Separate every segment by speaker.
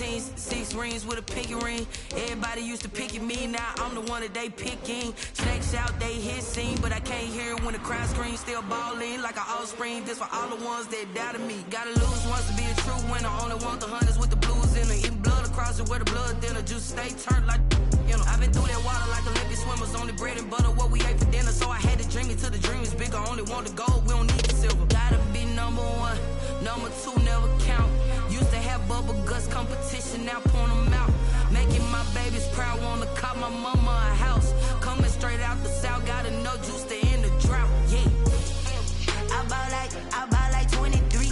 Speaker 1: 16, 6 rings with a pinky ring. Everybody used to pick at me, now I'm the one that they picking. Snakes out, they hit scene, but I can't hear it when the crowd screams. Still ballin' like an offspring, this for all the ones that doubted me. Gotta lose once to be a true winner, only want the hunters with the blues in it. Eating blood across it where the blood thinner, just stay turned like, you know. I've been through that water like Olympic swimmers, only bread and butter, what we ate for dinner. So I had to dream it till the dream is bigger, only want the gold, we don't need the silver. Gotta be number one, number two never count. Used to have bubble guts competition, now point them out. Making my babies proud, wanna cop my mama a house. Coming straight out the south, got enough juice to end the drought, yeah. I buy like 23.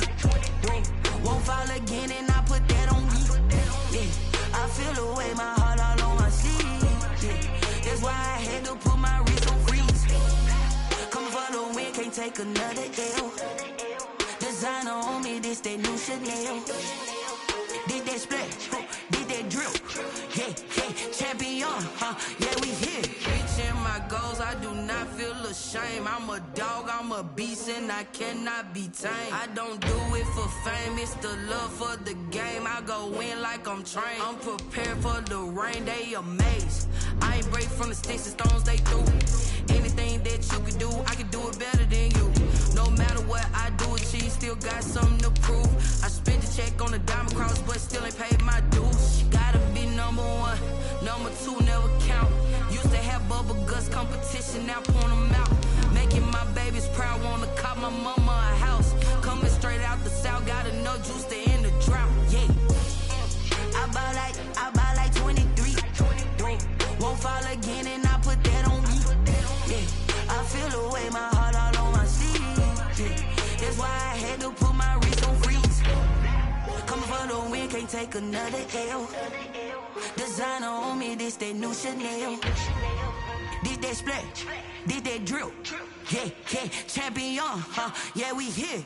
Speaker 1: Won't fall again and I put that on me. Yeah. I feel the way, my heart all on my sleeve. Yeah. That's why I had to put my wrist on freeze. Coming for the win, can't take another L. Designer on me, this that new Chanel. Did that splash, did that drill. Yeah, yeah, champion, yeah, we here. Reaching my goals, I do not feel ashamed. I'm a dog, I'm a beast, and I cannot be tamed. I don't do it for fame, it's the love for the game. I go in like I'm trained. I'm prepared for the rain, they amazed. I ain't break from the sticks and stones they threw. Anything that you can do, I can do it better than you. No matter what I do, achieve, still got something to prove. I spent the check on the diamond cross, but still ain't paid my dues. Gotta be number one, number two never count. Used to have bubble guts competition, now point them out. Making my babies proud, wanna cop my mama a house. Coming straight out the south, got enough juice to end the drought, yeah. I buy like 23. Won't fall again and I put that on me. Yeah, I feel the way, my heart all on my sleeve. Yeah, that's why I had to put my wrist on freeze. Coming for the win, can't take another L. Designer on me, this that new Chanel. Did that splash, did that drill. Yeah, yeah, champion, yeah, we here.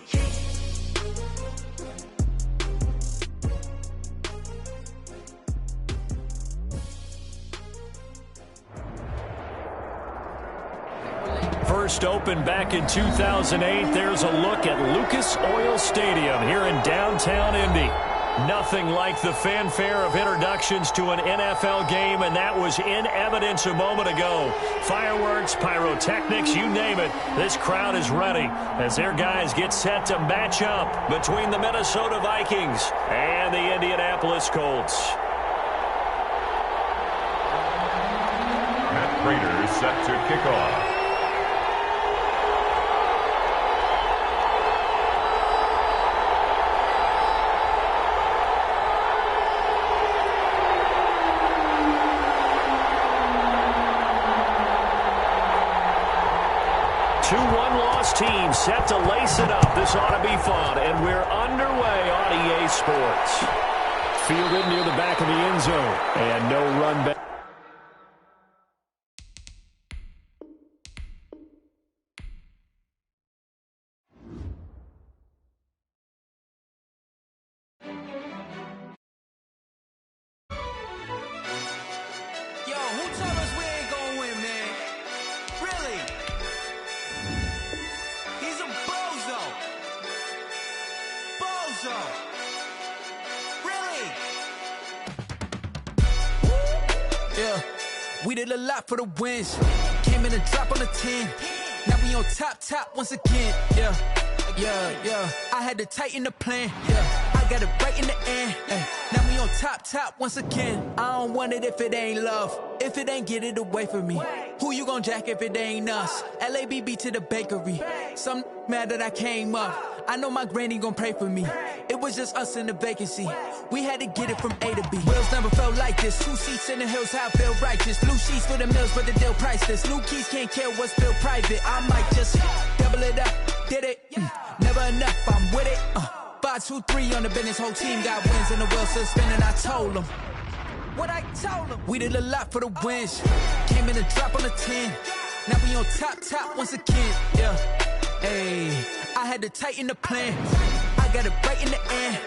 Speaker 2: First opened back in 2008. There's a look at Lucas Oil Stadium here in downtown Indy. Nothing like the fanfare of introductions to an NFL game, and that was in evidence a moment ago. Fireworks, pyrotechnics, you name it. This crowd is ready as their guys get set to match up between the Minnesota Vikings and the Indianapolis Colts.
Speaker 3: Matt Prater set to kick off.
Speaker 2: Two one-loss teams set to lace it up. This ought to be fun, and we're underway on EA Sports. Fielded near the back of the end zone, and no run back.
Speaker 1: Yo, who told us we ain't gonna win, man? Really? He's a bozo. Bozo. Really? Yeah, we did a lot for the wins. Came in a drop on the 10. Now we on top once again. Yeah. I had to tighten the plan. Yeah, I got it right in the end. Now we on top once again. I don't want it if it ain't love. If it ain't, get it away from me. Who you gon' jack if it ain't us? LABB to the bakery. Some mad that I came up. I know my granny gon' pray for me. It was just us in the vacancy. We had to get it from A to B. Wheels never felt like this. 2 seats in the hills, how I feel righteous. Blue sheets for the mills, but the deal priceless. New keys can't care what's still private. I might just double it up. Did it? Never enough, I'm with it. 5, 2, 3 on the business. Whole team got wins and the wheels still spinning. I told them what I told them. We did a lot for the wins. Came in a drop on the 10. Now we on top once again. Yeah. Hey, I had to tighten the plan. I got it right in the end.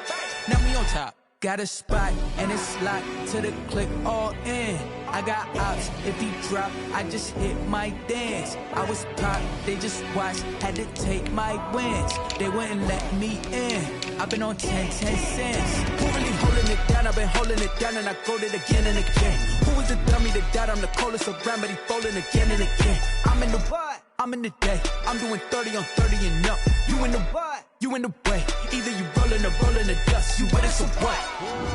Speaker 1: Now we on top. Got a spot and it's locked to the click all in. I got ops, if he drop, I just hit my dance. I was pop, they just watched, had to take my wins. They wouldn't let me in. I've been on 10 cents. Who really holding holding it down, I've been holding it down, and I go it again and again. Who is the dummy that doubt I'm the coldest around, but he folding again and again. I'm in the what? I'm in the day. I'm doing 30 on 30 and up. You in the what? You in the way. Either you rolling the dust. You with it, so what?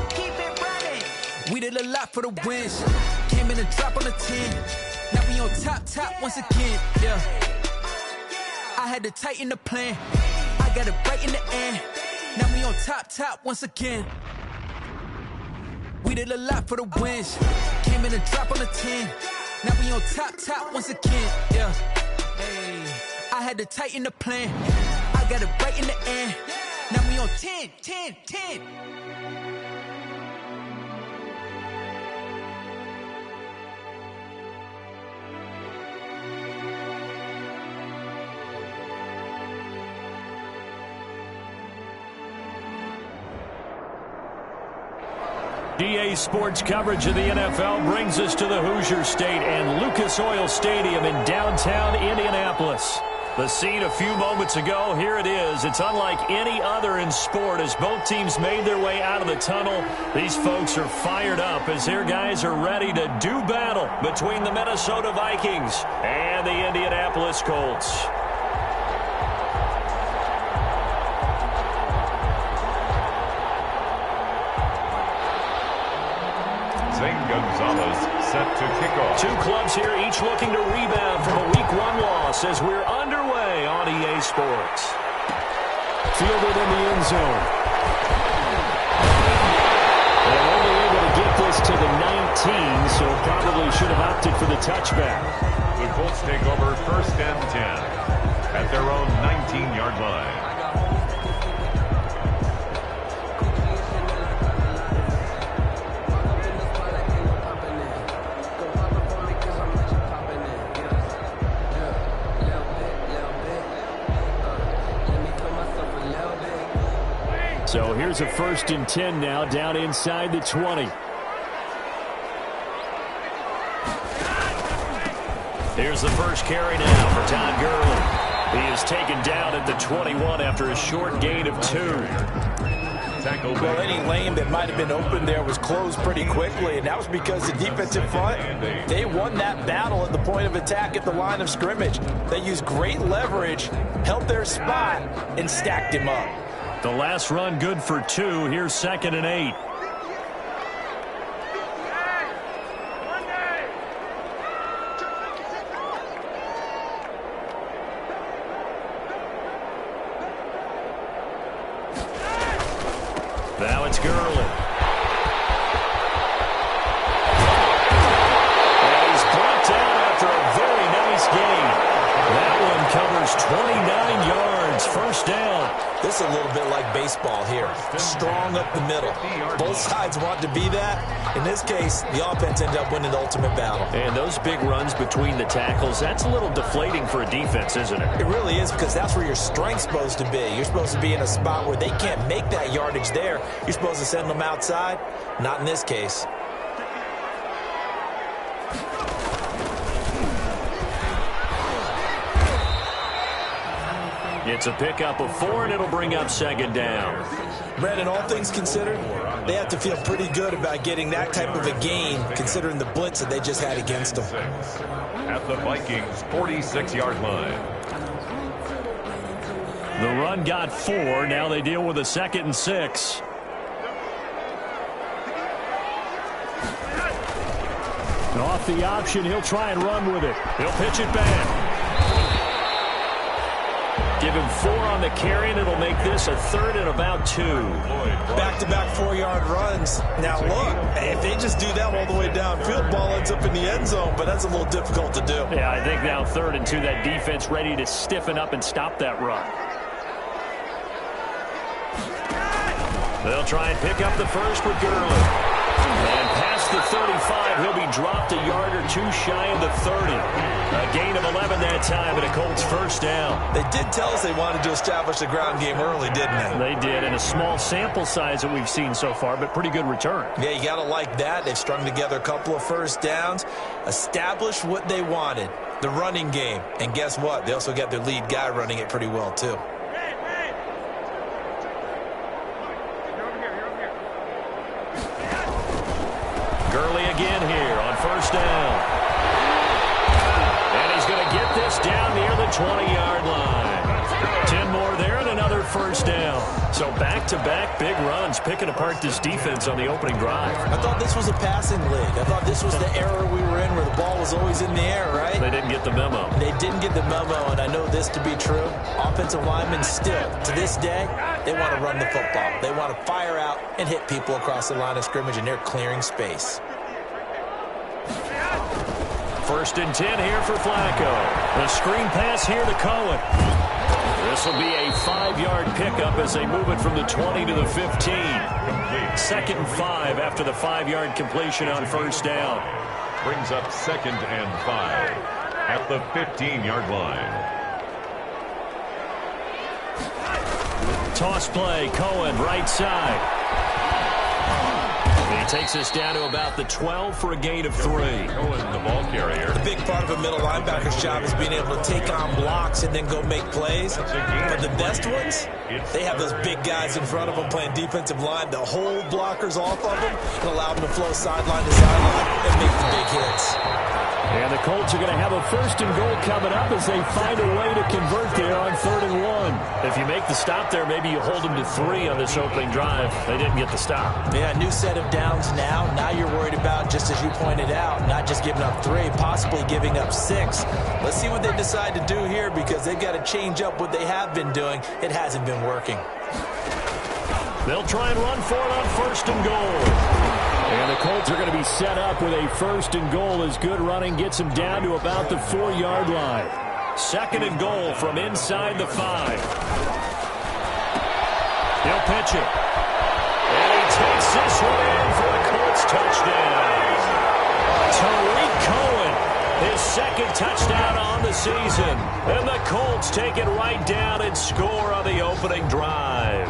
Speaker 1: Keep it running. We did a lot for the wins. Came in and dropped on the 10. Now we on top once again. Yeah. I had to tighten the plan. I got it right in the end. Now we on top once again. We did a lot for the wins. Came in and dropped on the 10. Now we on top once again. Yeah. Hey. I had to tighten the plan. I got it right in the end. Now we on 10.
Speaker 2: DA Sports coverage of the NFL brings us to the Hoosier State and Lucas Oil Stadium in downtown Indianapolis. The scene a few moments ago, here it is. It's unlike any other in sport as both teams made their way out of the tunnel. These folks are fired up as their guys are ready to do battle between the Minnesota Vikings and the Indianapolis Colts.
Speaker 3: Gonzalez set to kick off.
Speaker 2: Two clubs here, each looking to rebound from a Week 1 loss as we're underway on EA Sports. Fielded in the end zone. They're only able to get this to the 19, so probably should have opted for the touchback.
Speaker 3: The Colts take over 1st and 10 at their own 19-yard line.
Speaker 2: So here's a 1st and 10 now, down inside the 20. Here's the first carry now for Todd Gurley. He is taken down at the 21 after a short gain of 2.
Speaker 4: Well, any lane that might have been open there was closed pretty quickly, and that was because the defensive front, they won that battle at the point of attack at the line of scrimmage. They used great leverage, held their spot, and stacked him up.
Speaker 2: The last run good for 2. Here's 2nd and 8. Now it's Gurley. And he's brought down after a very nice gain. That one covers 29 yards. 1st down.
Speaker 4: This is a little bit like baseball here. Strong up the middle. Both sides want to be that. In this case, the offense ended up winning the ultimate battle.
Speaker 2: And those big runs between the tackles, that's a little deflating for a defense, isn't it?
Speaker 4: It really is, because that's where your strength's supposed to be. You're supposed to be in a spot where they can't make that yardage there. You're supposed to send them outside. Not in this case.
Speaker 2: It's a pickup of 4, and it'll bring up 2nd down.
Speaker 4: Brandon, all things considered, they have to feel pretty good about getting that type of a gain, considering the blitz that they just had against them.
Speaker 3: At the Vikings' 46-yard line.
Speaker 2: The run got 4. Now they deal with a 2nd and 6. Off the option, he'll try and run with it. He'll pitch it back. Give him 4 on the carry, and it'll make this a 3rd and about 2.
Speaker 4: Back-to-back 4-yard runs. Now, look, if they just do that all the way downfield, ball ends up in the end zone, but that's a little difficult to do.
Speaker 2: Yeah, I think now 3rd and 2, that defense ready to stiffen up and stop that run. They'll try and pick up the first with Gurley. And past the 35, he'll be dropped a yard or 2 shy of the 30. A gain of 11 that time, and a Colts 1st down.
Speaker 4: They did tell us they wanted to establish the ground game early, didn't they?
Speaker 2: They did, and a small sample size that we've seen so far, but pretty good return.
Speaker 4: Yeah, you got to like that. They've strung together a couple of 1st downs, established what they wanted, the running game. And guess what? They also got their lead guy running it pretty well, too.
Speaker 2: 20-yard line. 10 more there and another first down. So back-to-back big runs, picking apart this defense on the opening drive.
Speaker 4: I thought this was a passing league. I thought this was the era we were in where the ball was always in the air, right?
Speaker 2: They didn't get the memo.
Speaker 4: They didn't get the memo, and I know this to be true. Offensive linemen still, to this day, they want to run the football. They want to fire out and hit people across the line of scrimmage, and they're clearing space.
Speaker 2: First and 10 here for Flacco. The screen pass here to Cohen. This will be a 5-yard pickup as they move it from the 20 to the 15. Second and 5 after the 5-yard completion on first down.
Speaker 3: Brings up 2nd and 5 at the 15-yard line.
Speaker 2: Toss play, Cohen, right side. He takes us down to about the 12 for a gain of 3.
Speaker 3: Cohen, the ball carrier.
Speaker 4: The big part of a middle linebacker's job is being able to take on blocks and then go make plays. But the best ones, they have those big guys in front of them playing defensive line to hold blockers off of them and allow them to flow sideline to sideline and make the big hits.
Speaker 2: And the Colts are going to have a first and goal coming up as they find a way to convert there on 3rd and 1. If you make the stop there, maybe you hold them to 3 on this opening drive. They didn't get the stop.
Speaker 4: Yeah, new set of downs now. Now you're worried about, just as you pointed out, not just giving up 3, possibly giving up 6. Let's see what they decide to do here because they've got to change up what they have been doing. It hasn't been working.
Speaker 2: They'll try and run for it on 1st and goal. And the Colts are going to be set up with a 1st and goal as good running gets them down to about the 4-yard line. 2nd and goal from inside the 5. He'll pitch it. And he takes this one in for the Colts touchdown. Tariq Cohen, his 2nd touchdown on the season. And the Colts take it right down and score on the opening drive.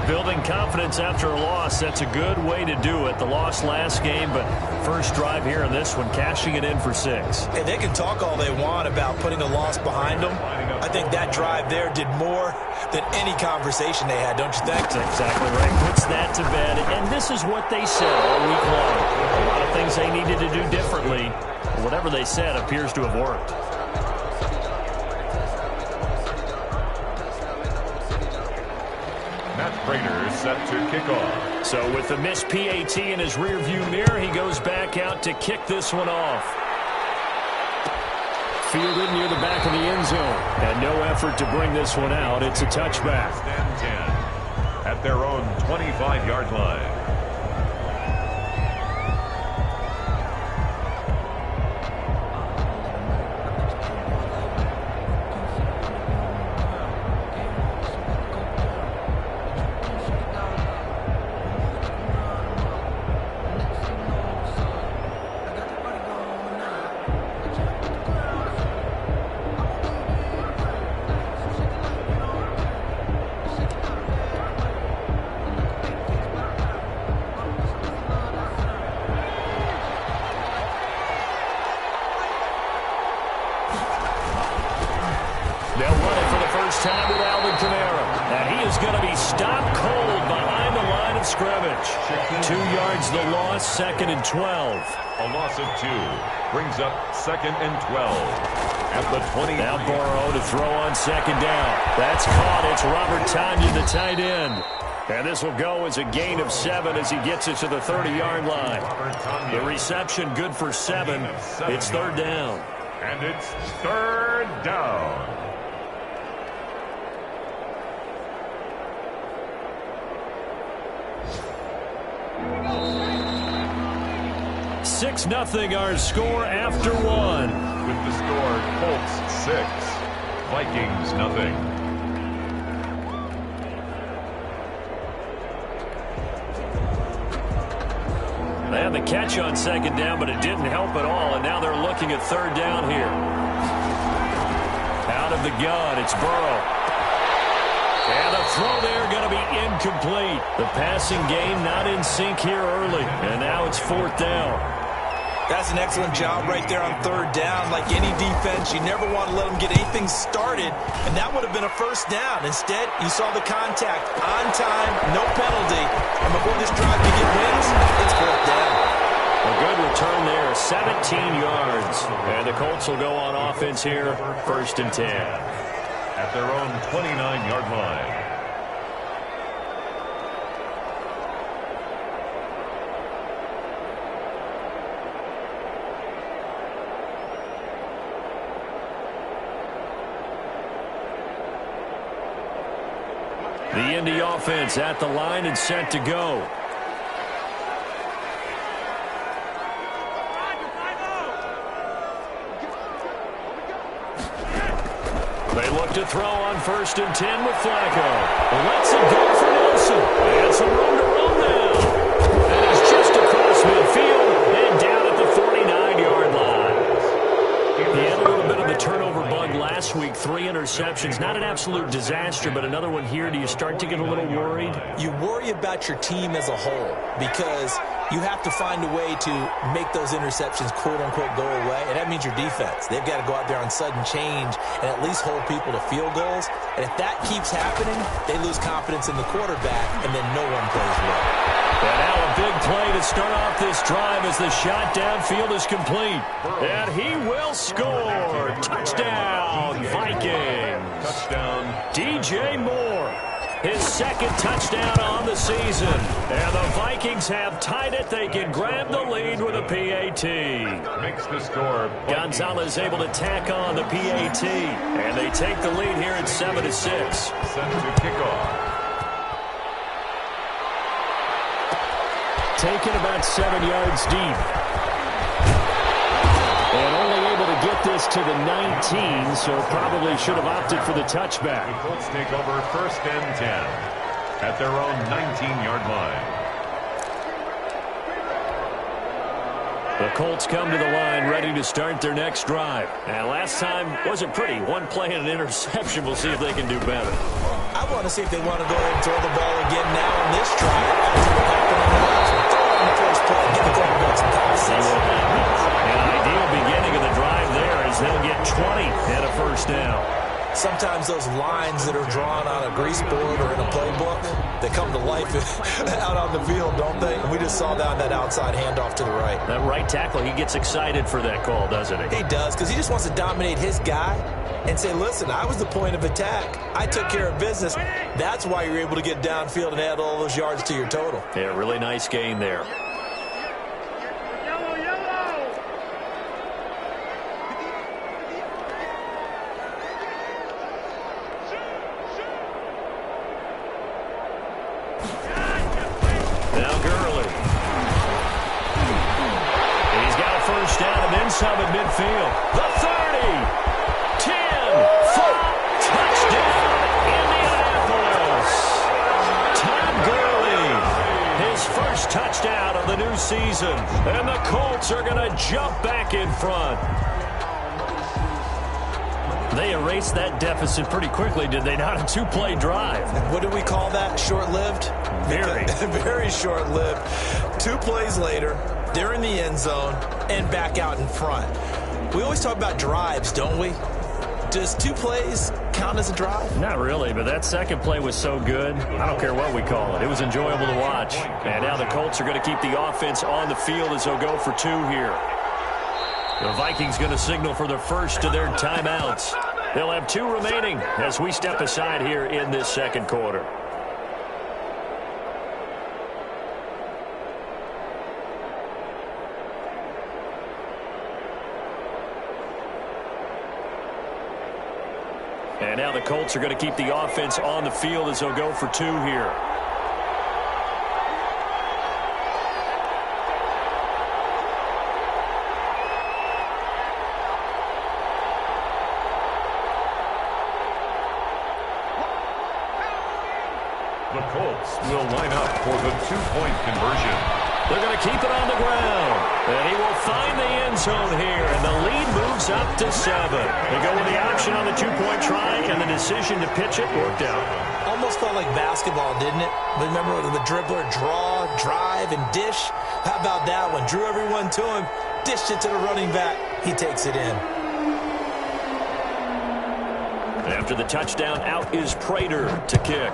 Speaker 2: Building confidence after a loss, that's a good way to do it. The loss last game, but first drive here in this one, cashing it in for 6.
Speaker 4: Hey, they can talk all they want about putting a loss behind them. I think that drive there did more than any conversation they had, don't you think?
Speaker 2: That's exactly right. Puts that to bed, and this is what they said all week long. A lot of things they needed to do differently. Whatever they said appears to have worked.
Speaker 3: Raiders set to kick off.
Speaker 2: So with the missed PAT in his rearview mirror, he goes back out to kick this one off. Fielded near the back of the end zone. And no effort to bring this one out. It's a touchback.
Speaker 3: And 10 at their own 25-yard line.
Speaker 2: Scrimmage. 2 yards the loss, 2nd and 12.
Speaker 3: A loss of 2 brings up 2nd and 12 at the 20.
Speaker 2: Now Burrow to throw on 2nd down. That's caught. It's Robert Tonyan, the tight end. And this will go as a gain of 7 as he gets it to the 30-yard line. The reception good for 7. It's 3rd down.
Speaker 3: And it's 3rd down.
Speaker 2: 6-0 our score after 1.
Speaker 3: With the score, Colts 6, Vikings 0.
Speaker 2: They had the catch on 2nd down, but it didn't help at all, and now they're looking at 3rd down here. Out of the gun, it's Burrow. And the throw there going to be incomplete. The passing game not in sync here early, and now it's 4th down.
Speaker 4: That's an excellent job right there on 3rd down. Like any defense, you never want to let them get anything started, and that would have been a 1st down. Instead, you saw the contact on time, no penalty, and before this drive to get wins, it's 4th down.
Speaker 2: A good return there, 17 yards. And the Colts will go on offense here, 1st and 10.
Speaker 3: At their own 29-yard line.
Speaker 2: The Indy offense at the line and set to go. They look to throw on 1st and 10 with Flacco. Lets it go for Nelson. And some room to run now. And he's just across midfield and down at the 49-yard line. He had a little bit of the turnover bug last week. 3 interceptions. Not an absolute disaster, but another one here. Do you start to get a little worried?
Speaker 4: You worry about your team as a whole because you have to find a way to make those interceptions quote-unquote go away, and that means your defense. They've got to go out there on sudden change and at least hold people to field goals. And if that keeps happening, they lose confidence in the quarterback, and then no one plays well.
Speaker 2: And now a big play to start off this drive as the shot downfield is complete. And he will score. Touchdown, Vikings.
Speaker 3: Touchdown.
Speaker 2: DJ Moore. His 2nd touchdown on the season. And the Vikings have tied it. They can grab the lead with a PAT.
Speaker 3: Makes the score.
Speaker 2: Gonzalez able to tack on the PAT. And they take the lead here at 7-6.
Speaker 3: Set to kick off.
Speaker 2: Taken about 7 yards deep. And only able to get this to the 19, so probably should have opted for the touchback.
Speaker 3: The Colts take over 1st and 10 at their own 19-yard line.
Speaker 2: The Colts come to the line ready to start their next drive. And last time wasn't pretty. 1 play and an interception. We'll see if they can do better.
Speaker 4: I want to see if they want to go ahead and throw the ball again now on this drive after what happened on the last one. Throw it on the first play. Give the quarterback some time.
Speaker 2: See what happens. An ideal beginning of the drive there as they'll get 20 and a 1st down.
Speaker 4: Sometimes those lines that are drawn on a grease board or in a playbook, they come to life out on the field, don't they? And we just saw that on that outside handoff to the right.
Speaker 2: That right tackle, he gets excited for that call, doesn't he?
Speaker 4: He does, because he just wants to dominate his guy and say, listen, I was the point of attack. I took care of business. That's why you're able to get downfield and add all those yards to your total.
Speaker 2: Yeah, really nice gain there. Some at midfield. The 30, 10, 4, touchdown, Indianapolis. Todd Gurley, his 1st touchdown of the new season. And the Colts are going to jump back in front. They erased that deficit pretty quickly, did they not? A 2-play drive.
Speaker 4: What do we call that? Short-lived?
Speaker 2: Very.
Speaker 4: Very short-lived. 2 plays later, they're in the end zone and back out in front. We always talk about drives, don't we? Does 2 plays count as a drive?
Speaker 2: Not really, but that 2nd play was so good. I don't care what we call it. It was enjoyable to watch. And now the Colts are going to keep the offense on the field as they'll go for 2 here. The Vikings going to signal for the first of their timeouts. They'll have 2 remaining as we step aside here in this 2nd quarter. And now the Colts are going to keep the offense on the field as they'll go for 2 here.
Speaker 3: The Colts will line up for the 2-point conversion.
Speaker 2: They're going to keep it on the ground. And he will find the end zone here. And the lead moves up to 7. They go with the option on the 2-point try, and the decision to pitch it worked out.
Speaker 4: Almost felt like basketball, didn't it? Remember the dribbler draw, drive, and dish? How about that one? Drew everyone to him, dished it to the running back. He takes it in.
Speaker 2: After the touchdown, out is Prater to kick.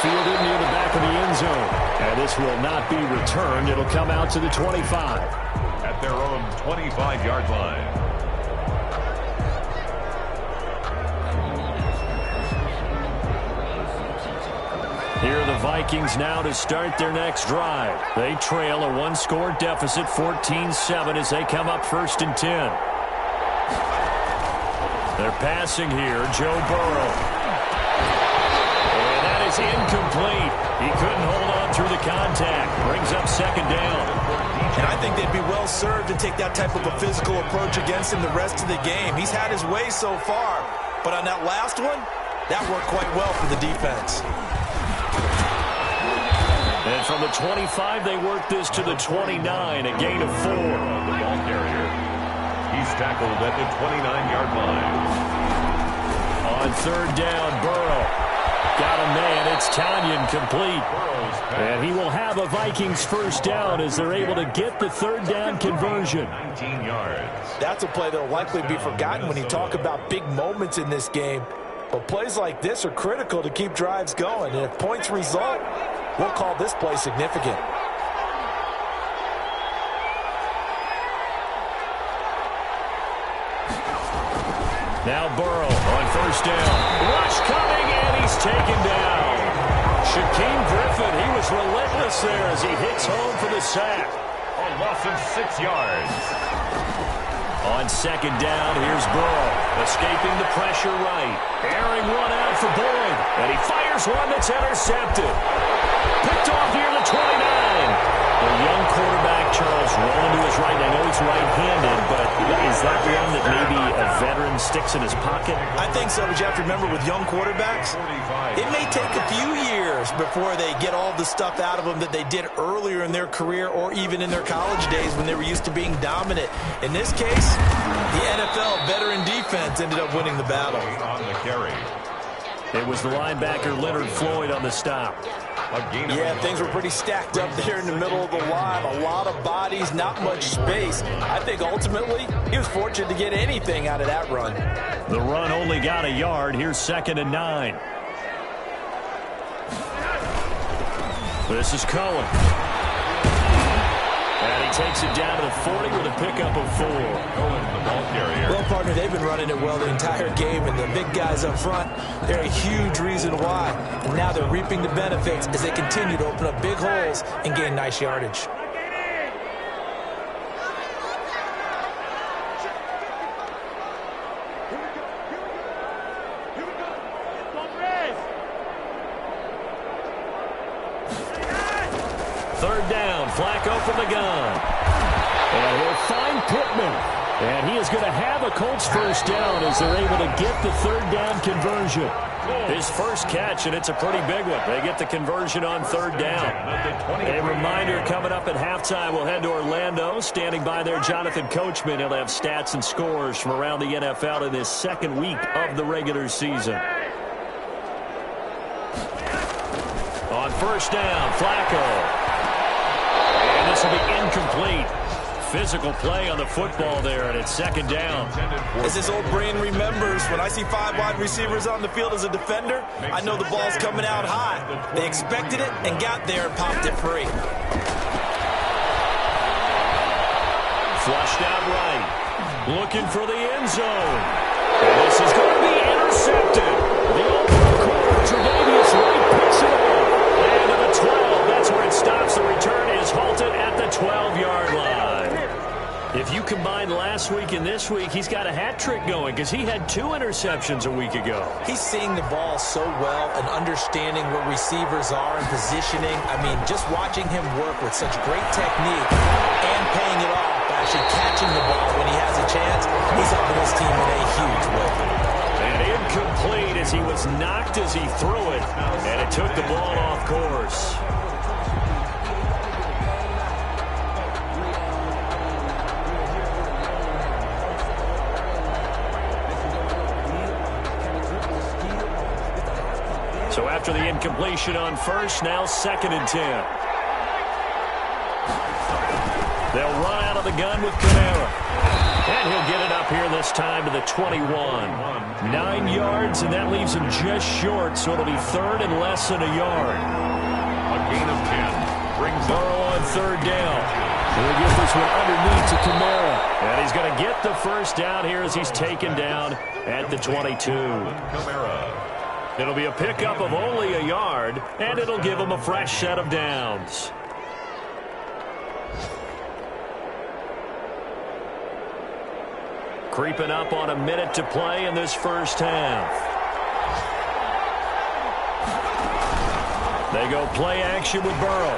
Speaker 2: Fielded near the back of the end zone. And this will not be returned. It'll come out to the 25.
Speaker 3: At their own 25-yard line.
Speaker 2: Here are the Vikings now to start their next drive. They trail a one-score deficit, 14-7, as they come up 1st and 10. They're passing here, Joe Burrow. And that is incomplete. He couldn't hold on through the contact. Brings up 2nd down.
Speaker 4: And I think they'd be well served to take that type of a physical approach against him the rest of the game. He's had his way so far, but on that last one, that worked quite well for the defense.
Speaker 2: And from the 25, they work this to the 29, a gain of 4.
Speaker 3: The ball carrier. He's tackled at the 29-yard line.
Speaker 2: On 3rd down, Burrow. Got a man. It's Tanyan complete. And he will have a Vikings 1st down as they're able to get the 3rd down conversion.
Speaker 3: 19 yards.
Speaker 4: That's a play that will likely be forgotten when you talk about big moments in this game. But plays like this are critical to keep drives going. And if points result, we'll call this play significant.
Speaker 2: Now Burrow on 1st down. Rush coming, and he's taken down. Shaquem Griffin, he was relentless there as he hits home for the sack.
Speaker 3: A loss of 6 yards.
Speaker 2: On 2nd down, here's Burrow, escaping the pressure right. Airing one out for Boyd, and he fires one that's intercepted. Picked off near the 29. The young quarterback, Charles, rolling to his right. I know he's right-handed, but is that one that maybe a veteran sticks in his pocket?
Speaker 4: I think so, but you have to remember with young quarterbacks, it may take a few years before they get all the stuff out of them that they did earlier in their career or even in their college days when they were used to being dominant. In this case, the NFL veteran defense ended up winning the battle.
Speaker 3: On the carry.
Speaker 2: It was the linebacker Leonard Floyd on the stop.
Speaker 4: Yeah, things were pretty stacked up there in the middle of the line. A lot of bodies, not much space. I think ultimately he was fortunate to get anything out of that run.
Speaker 2: The run only got a yard. Here's 2nd and 9. This is Cohen. And he takes it down to the 40 with a pickup of 4.
Speaker 3: Cohen, the ball carrier.
Speaker 4: Well, partner, they've been running it well the entire game, and the big guys up front, they're a huge reason why. And now they're reaping the benefits as they continue to open up big holes and gain nice yardage.
Speaker 2: Flacco from the gun. And he'll find Pittman. And he is going to have a Colts 1st down as they're able to get the 3rd down conversion. His first catch, and it's a pretty big one. They get the conversion on 3rd down. A reminder coming up at halftime, we'll head to Orlando. Standing by there, Jonathan Coachman. He'll have stats and scores from around the NFL in this 2nd week of the regular season. On 1st down, Flacco. And this will be incomplete. Physical play on the football there, and it's 2nd down.
Speaker 4: As his old brain remembers, when I see 5 wide receivers on the field as a defender, I know the ball's coming out high. They expected it and got there and popped it free.
Speaker 2: Flushed out right. Looking for the end zone. And this is going to be intercepted. The open corner, Tre'Davious White picks it up. And to the 12, that's where it stops. The return is halted at the 12-yard line. If you combine last week and this week, he's got a hat trick going because he had 2 interceptions a week ago.
Speaker 4: He's seeing the ball so well and understanding where receivers are and positioning. I mean, just watching him work with such great technique and paying it off by actually catching the ball when he has a chance, he's helping his team in a huge way.
Speaker 2: And incomplete as he was knocked as he threw it, and it took the ball off course. So after the incompletion on first, now 2nd and 10. They'll run out of the gun with Kamara. And he'll get it up here this time to the 21. 9 yards, and that leaves him just short, so it'll be 3rd and less than a yard.
Speaker 3: A gain of 10 brings
Speaker 2: Burrow on third down. He'll get this one underneath to Kamara. And he's going to get the first down here as he's taken down at the 22.
Speaker 3: Kamara.
Speaker 2: It'll be a pickup of only a yard, and it'll give him a fresh set of downs. Creeping up on a minute to play in this first half. They go play action with Burrow.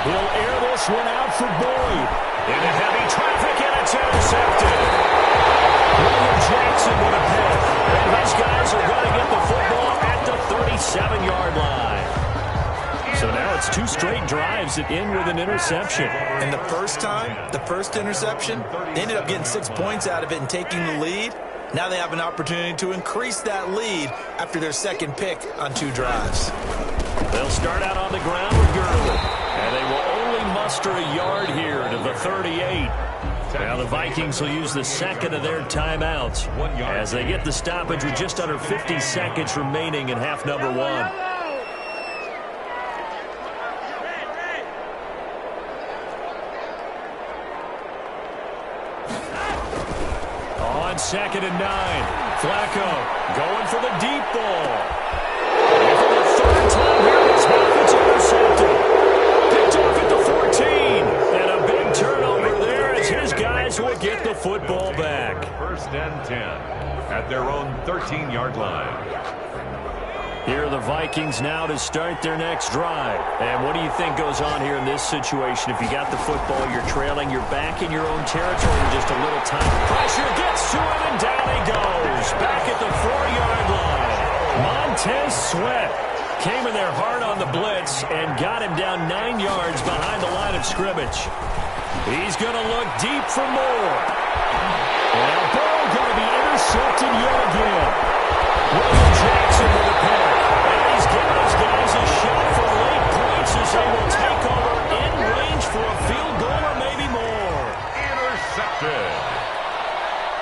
Speaker 2: He'll air this one out for Boyd. Into heavy traffic, and it's intercepted. William Jackson with a pick. And these guys are going to get the football at the 37-yard line. So now it's two straight drives that end with an interception.
Speaker 4: And the first time, the first interception, they ended up getting 6 points out of it and taking the lead. Now they have an opportunity to increase that lead after their second pick on 2 drives.
Speaker 2: They'll start out on the ground with Gurley. And they will only muster a yard here to the 38. Now the Vikings will use the second of their timeouts as they get the stoppage with just under 50 seconds remaining in half number 1. On 2nd and 9, Flacco going for the deep ball. And for the third time here this half, it's intercepted. Picked off at the 14. And a big turnover there as his guys will get the football back.
Speaker 3: First and 10 at their own 13-yard line.
Speaker 2: Here are the Vikings now to start their next drive. And what do you think goes on here in this situation? If you got the football, you're trailing, you're back in your own territory with just a little time. Pressure gets to him, and down he goes. Back at the 4-yard line. Montez Sweat came in there hard on the blitz and got him down 9 yards behind the line of scrimmage. He's going to look deep for more. And Burrow going to be intercepted yet again. William Jackson with a pick. And he's giving his guys a shot for late points as they will take over in range for a field goal or maybe more.
Speaker 3: Intercepted.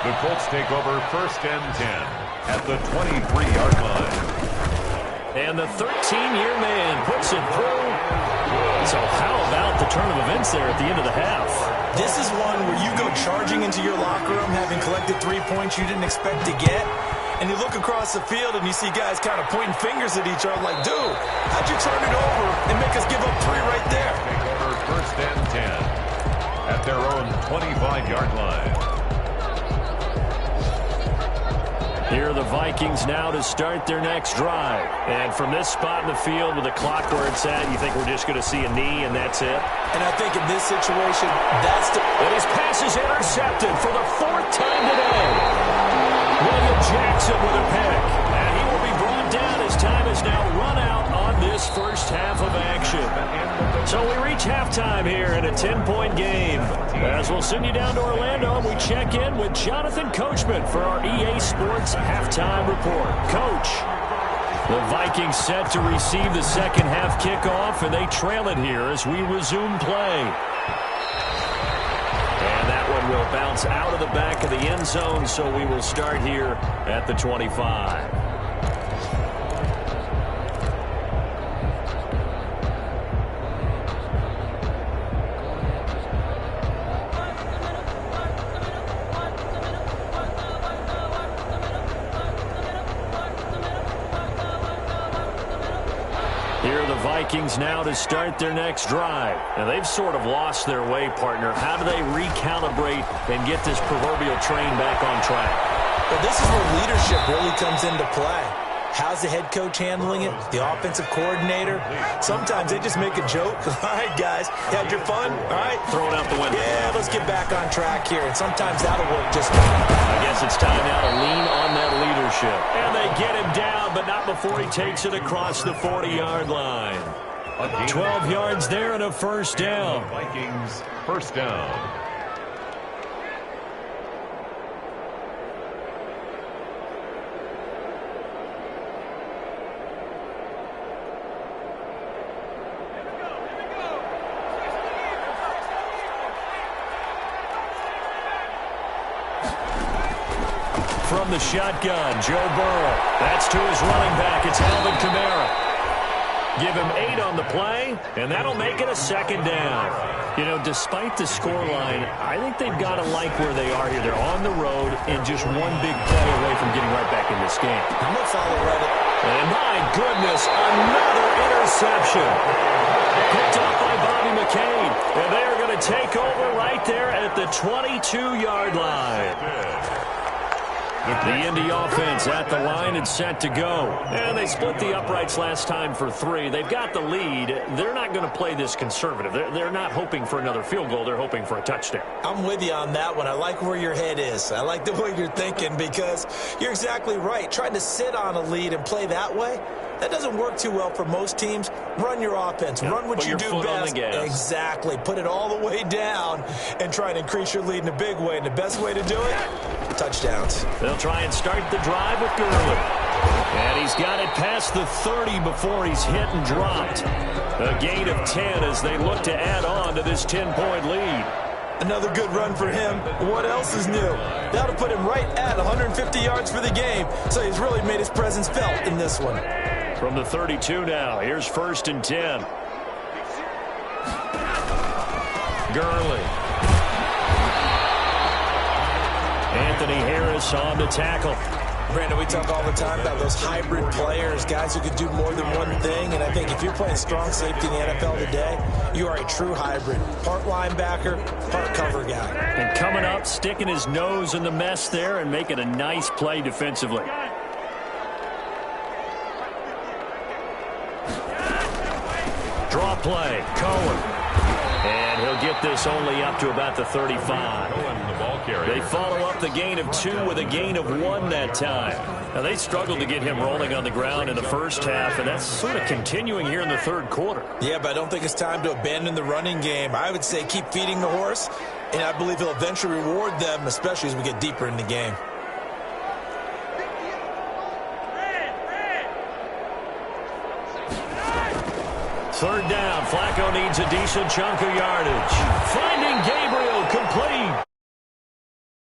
Speaker 3: The Colts take over first and 10 at the 23-yard line.
Speaker 2: And the 13-year man puts it through. So how about the turn of events there at the end of the half?
Speaker 4: This is one where you go charging into your locker room having collected 3 points you didn't expect to get. And you look across the field and you see guys kind of pointing fingers at each other like, dude, how'd you turn it over and make us give up 3 right there?
Speaker 3: Take over first and 10 at their own 25-yard line.
Speaker 2: Here are the Vikings now to start their next drive. And from this spot in the field with the clock where it's at, you think we're just going to see a knee and that's it?
Speaker 4: And I think in this situation, that's the...
Speaker 2: And his pass is intercepted for the 4th time today. William Jackson with a pick. And he will be brought down as time is now run out on this first half of action. So we reach halftime here in a 10-point game. As we'll send you down to Orlando, and we check in with Jonathan Coachman for our EA Sports Halftime Report. Coach, the Vikings set to receive the second half kickoff, and they trail it here as we resume play. And that one will bounce out of the back of the end zone, so we will start here at the 25. Here are the Vikings now to start their next drive. Now, they've sort of lost their way, partner. How do they recalibrate and get this proverbial train back on track?
Speaker 4: Well, this is where leadership really comes into play. How's the head coach handling it? The offensive coordinator? Sometimes they just make a joke. All right, guys, you had your fun? All right.
Speaker 2: Throw it out the window.
Speaker 4: Yeah, let's get back on track here. And sometimes that'll work just fine.
Speaker 2: I guess it's time now to lean on that leadership. And they get him down, but not before he takes it across the 40-yard line. 12 yards there and a first down.
Speaker 3: Vikings first down.
Speaker 2: From the shotgun, Joe Burrow. That's to his running back. It's Alvin Kamara. Give him 8 on the play, and that'll make it a second down. You know, despite the scoreline, I think they've got to like where they are here. They're on the road and just one big play away from getting right back in this game.
Speaker 4: I'm going to follow Reddit.
Speaker 2: And my goodness, another interception. Picked up by Bobby McCain. And they are going to take over right there at the 22-yard line. The Indy offense at the line and set to go. And they split the uprights last time for 3. They've got the lead. They're not going to play this conservative. They're not hoping for another field goal. They're hoping for a touchdown.
Speaker 4: I'm with you on that one. I like where your head is. I like the way you're thinking because you're exactly right. Trying to sit on a lead and play that way, that doesn't work too well for most teams. Run your offense. Run what you do best. Exactly. Put it all the way down and try to increase your lead in a big way. And the best way to do it, touchdowns.
Speaker 2: They'll try and start the drive with Gurley. And he's got it past the 30 before he's hit and dropped. A gain of 10 as they look to add on to this 10-point lead.
Speaker 4: Another good run for him. What else is new? That'll put him right at 150 yards for the game. So he's really made his presence felt in this one.
Speaker 2: From the 32 now, here's 1st and 10. Gurley. Anthony Harris on the tackle.
Speaker 4: Brandon, we talk all the time about those hybrid players, guys who can do more than one thing. And I think if you're playing strong safety in the NFL today, you are a true hybrid. Part linebacker, part cover guy.
Speaker 2: And coming up, sticking his nose in the mess there and making a nice play defensively. Draw play, Cohen. And he'll get this only up to about the 35. They follow up the gain of 2 with a gain of 1 that time. Now, they struggled to get him rolling on the ground in the first half, and that's sort of continuing here in the third quarter.
Speaker 4: Yeah, but I don't think it's time to abandon the running game. I would say keep feeding the horse, and I believe he'll eventually reward them, especially as we get deeper in the game.
Speaker 2: Third down, Flacco needs a decent chunk of yardage. Finding Gabriel complete.